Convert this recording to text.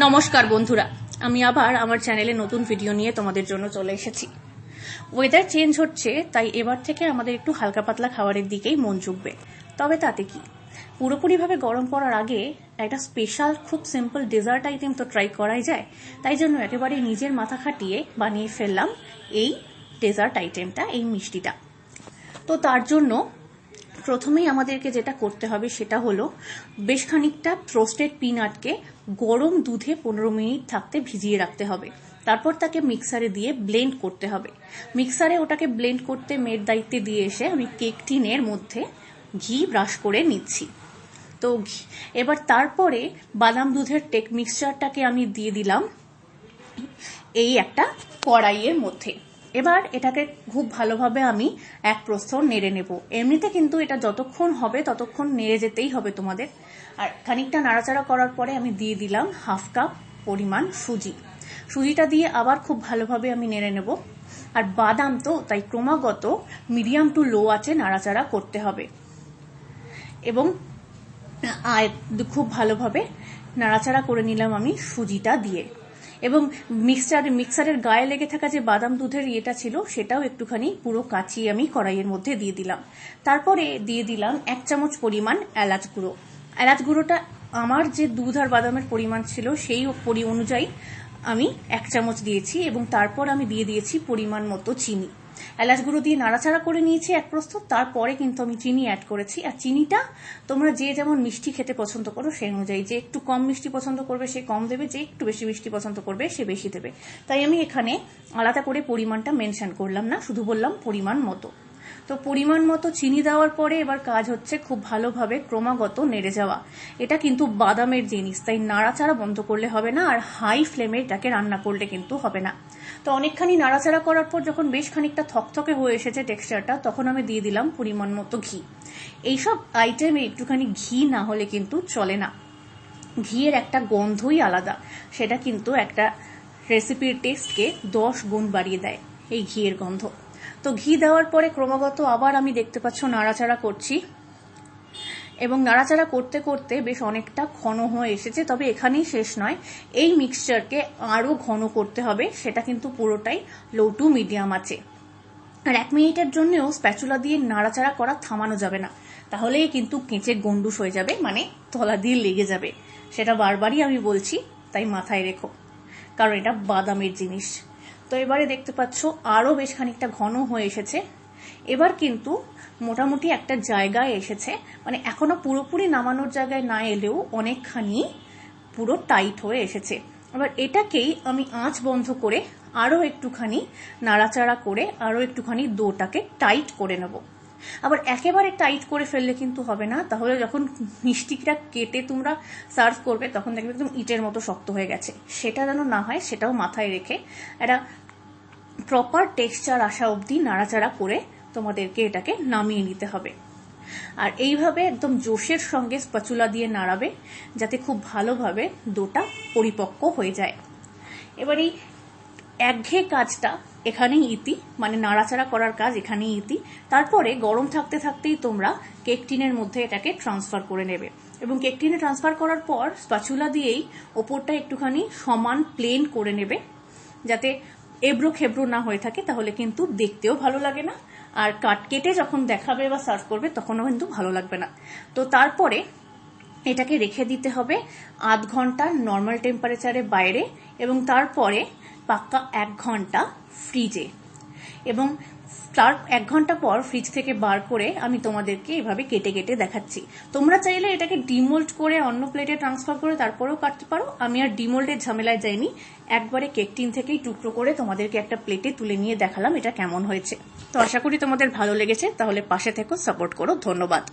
নমস্কার বন্ধুরা, আমি আবার আমার চ্যানেলে নতুন ভিডিও নিয়ে তোমাদের জন্য চলে এসেছি। ওয়েদার চেঞ্জ হচ্ছে, তাই এবার থেকে আমাদের একটু হালকা পাতলা খাবারের দিকেই মন ঝুঁকবে। তবে তাতে কি, পুরোপুরিভাবে গরম পড়ার আগে একটা স্পেশাল খুব সিম্পল ডেজার্ট আইটেম তো ট্রাই করাই যায়। তাই জন্য একেবারে নিজের মাথা খাটিয়ে বানিয়ে ফেললাম এই ডেজার্ট আইটেমটা, এই মিষ্টিটা। তো তার জন্য প্রথমেই আমাদেরকে যেটা করতে হবে সেটা হলো বেশ খানিকটা রোস্টেড পিনাটকে গরম দুধে 15 মিনিট থাকতে ভিজিয়ে রাখতে হবে। তারপর তাকে মিক্সারে দিয়ে ব্লেন্ড করতে হবে। মিক্সারে ওটাকে ব্লেন্ড করতে মেয়ের দায়িত্বে দিয়ে এসে আমি কেক টিনের মধ্যে ঘি ব্রাশ করে নিচ্ছি। তো এবার তারপরে বাদাম দুধের মিক্সচারটাকে আমি দিয়ে দিলাম এই একটা কড়াইয়ের মধ্যে। এবার এটাকে খুব ভালোভাবে আমি এক প্রস্থ নেড়ে নেব। এমনিতে কিন্তু এটা যতক্ষণ হবে ততক্ষণ নেড়ে যেতেই হবে তোমাদের। আর খানিকটা নাড়াচাড়া করার পরে আমি দিয়ে দিলাম হাফ কাপ পরিমাণ সুজিটা দিয়ে আবার খুব ভালোভাবে আমি নেড়ে নেব। আর বাদাম তো তাই ক্রমাগত মিডিয়াম টু লো আঁচে নাড়াচাড়া করতে হবে এবং খুব ভালোভাবে নাড়াচাড়া করে নিলাম আমি সুজিটা দিয়ে। এবং মিক্সারের গায়ে লেগে থাকা যে বাদাম দুধের ইয়েটা ছিল সেটাও একটুখানি পুরো কাচিয়ে আমি কড়াইয়ের মধ্যে দিয়ে দিলাম। তারপরে দিয়ে দিলাম 1 চামচ পরিমাণ এলাচ গুঁড়ো। এলাচ গুঁড়োটা আমার যে দুধ আর বাদামের পরিমাণ ছিল সেই অনুযায়ী আমি 1 চামচ দিয়েছি এবং তারপর আমি দিয়ে দিয়েছি পরিমাণ মতো চিনি। এলাচ গুঁড়ো দিয়ে নাড়াচাড়া করে নিয়েছি এক প্রস্থ, তারপরে কিন্তু আমি চিনি অ্যাড করেছি। আর চিনিটা তোমরা যে যেমন মিষ্টি খেতে পছন্দ করো সেই অনুযায়ী, যে একটু কম মিষ্টি পছন্দ করবে সে কম দেবে, যে একটু বেশি মিষ্টি পছন্দ করবে সে বেশি দেবে। তাই আমি এখানে আলাদা করে পরিমাণটা মেনশন করলাম না, শুধু বললাম পরিমাণ মতো। তো পরিমাণ মতো চিনি দেওয়ার পরে এবার কাজ হচ্ছে খুব ভালোভাবে ক্রমাগত নেড়ে যাওয়া। এটা কিন্তু বাদামের জিনিস, তাই নাড়াচাড়া বন্ধ করলে হবে না, আর হাই ফ্লেমে এটাকে রান্না করলে কিন্তু হবে না। তো অনেকখানি নাড়াচাড়া করার পর যখন বেশ খানিকটা থকথকে হয়ে এসেছে টেক্সচারটা, তখন আমি দিয়ে দিলাম পরিমাণ মতো ঘি। এইসব আইটেমে একটুখানি ঘি না হলে কিন্তু চলে না। ঘিয়ের একটা গন্ধই আলাদা, সেটা কিন্তু একটা রেসিপির টেস্টকে 10 গুণ বাড়িয়ে দেয় এই ঘিয়ের গন্ধ। তো ঘি দেওয়ার পরে ক্রমাগত আবার আমি দেখতে পাচ্ছ নাড়াচাড়া করছি এবং নাড়াচাড়া করতে করতে বেশ অনেকটা ঘন হয়ে এসেছে। তবে এখানেই শেষ নয়, এই মিক্সচারকে আরো ঘন করতে হবে, সেটা কিন্তু পুরোটাই লো টু মিডিয়াম আছে। আর 1 মিনিটের জন্যও স্প্যাচুলা দিয়ে নাড়াচাড়া করা থামানো যাবে না, তাহলেই কিন্তু কেঁচে গন্ডুস হয়ে যাবে, মানে তলা দিয়ে লেগে যাবে। সেটা বারবারই আমি বলছি, তাই মাথায় রেখো, কারণ এটা বাদামের জিনিস। তো এবারে দেখতে পাচ্ছ আরো বেশ খানিকটা ঘন হয়ে এসেছে। এবার কিন্তু মোটামুটি একটা জায়গায় এসেছে, মানে এখনো পুরোপুরি নামানোর জায়গায় না এলেও অনেকখানি পুরো টাইট হয়ে এসেছে। এবার এটাকেই আমি আঁচ বন্ধ করে আরো একটুখানি নাড়াচাড়া করে আরো একটুখানি ডোটাকে টাইট করে নেব। আবার একেবারে টাইট করে ফেললে কিন্তু হবে না, তাহলে যখন মিষ্টিটা কেটে তোমরা সার্ভ করবে তখন দেখবে একদম ইটের মতো শক্ত হয়ে গেছে। সেটা যেন না হয় সেটাও মাথায় রেখে একটা প্রপার টেক্সচার আসা অবধি নাড়াচাড়া করে তোমাদেরকে এটাকে নামিয়ে নিতে হবে। আর এইভাবে একদম জোশের সঙ্গে স্প্যাচুলা দিয়ে নাড়াবে যাতে খুব ভালোভাবে ডোটা পরিপক্ক হয়ে যায়। এবার এই একঘেয়ে কাজটা এখানেই ইতি, মানে নাড়াচাড়া করার কাজ এখানেই ইতি। তারপরে গরম থাকতে থাকতেই তোমরা কেক টিনের মধ্যে এটাকে ট্রান্সফার করে নেবে এবং কেক টিনে ট্রান্সফার করার পর স্প্যাচুলা দিয়েই ওপরটা একটুখানি সমান প্লেন করে নেবে, যাতে এবড়ো খেবড়ো না হয়ে থাকে, তাহলে কিন্তু দেখতেও ভালো লাগে না, আর কেটে যখন দেখাবে বা সার্ভ করবে তখনও কিন্তু ভালো লাগবে না। তো তারপরে এটাকে রেখে দিতে হবে আধ ঘন্টা নর্মাল টেম্পারেচারে বাইরে, এবং তারপরে পাক্কা 1 ঘন্টা ফ্রিজে। এবং তার 1 ঘন্টা পর ফ্রিজ থেকে বার করে আমি তোমাদেরকে এভাবে কেটে কেটে দেখাচ্ছি। তোমরা চাইলে এটাকে ডিমোল্ড করে অন্য প্লেটে ট্রান্সফার করে তারপরেও কাটতে পারো। আমি আর ডিমোল্ডের ঝামেলায় যাইনি, একবারে কেক টিন থেকেই টুকরো করে তোমাদেরকে একটা প্লেটে তুলে নিয়ে দেখালাম এটা কেমন হয়েছে। তো আশা করি তোমাদের ভালো লেগেছে, তাহলে পাশে থেকো, সাপোর্ট করো। ধন্যবাদ।